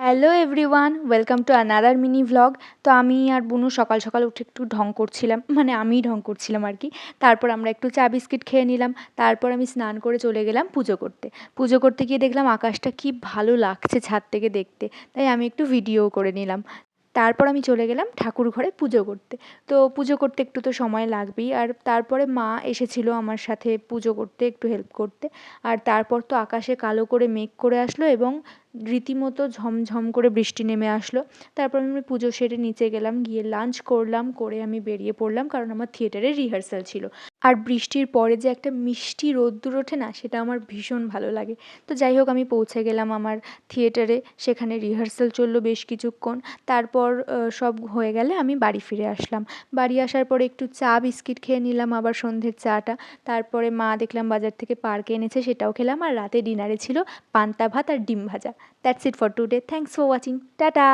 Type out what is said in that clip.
Hello everyone, welcome to another mini vlog. তো আমি আর বুনু সকাল সকাল উঠে একটু ঢং করছিলাম, মানে আমিই ঢং করছিলাম আর কি। তারপর আমরা একটু চা বিস্কিট খেয়ে নিলাম। তারপর আমি স্নান করে চলে গেলাম পুজো করতে। পুজো করতে গিয়ে দেখলাম আকাশটা কি ভালো লাগছে ছাদ থেকে দেখতে, তাই আমি একটু ভিডিও করে নিলাম। তারপর আমি চলে গেলাম ঠাকুর ঘরে পুজো করতে। তো পুজো করতে একটু তো সময় লাগবেই, আর তারপরে মা এসেছিলো আমার সাথে পুজো করতে, একটু হেল্প করতে। আর তারপর তো আকাশে কালো করে মেঘ করে আসলো এবং রীতিমতো ঝমঝম করে বৃষ্টি নেমে আসলো। তারপর আমি পুজো সেরে নিচে গেলাম, গিয়ে লাঞ্চ করলাম, করে আমি বেরিয়ে পড়লাম, কারণ আমার থিয়েটারে রিহার্সাল ছিল। আর বৃষ্টির পরে যে একটা মিষ্টি রোদ্দুর ওঠে না, সেটা আমার ভীষণ ভালো লাগে। তো যাই হোক, আমি পৌঁছে গেলাম আমার থিয়েটারে, সেখানে রিহার্সাল চললো বেশ কিছুক্ষণ। তারপর সব হয়ে গেলে আমি বাড়ি ফিরে আসলাম। বাড়ি আসার পরে একটু চা বিস্কিট খেয়ে নিলাম, আবার সন্ধ্যের চাটা। তারপরে মা দেখলাম বাজার থেকে পার্কে এনেছে, সেটাও খেলাম। আর রাতে ডিনারে ছিল পান্তা ভাত আর ডিম ভাজা। That's it for today. Thanks for watching. Tata.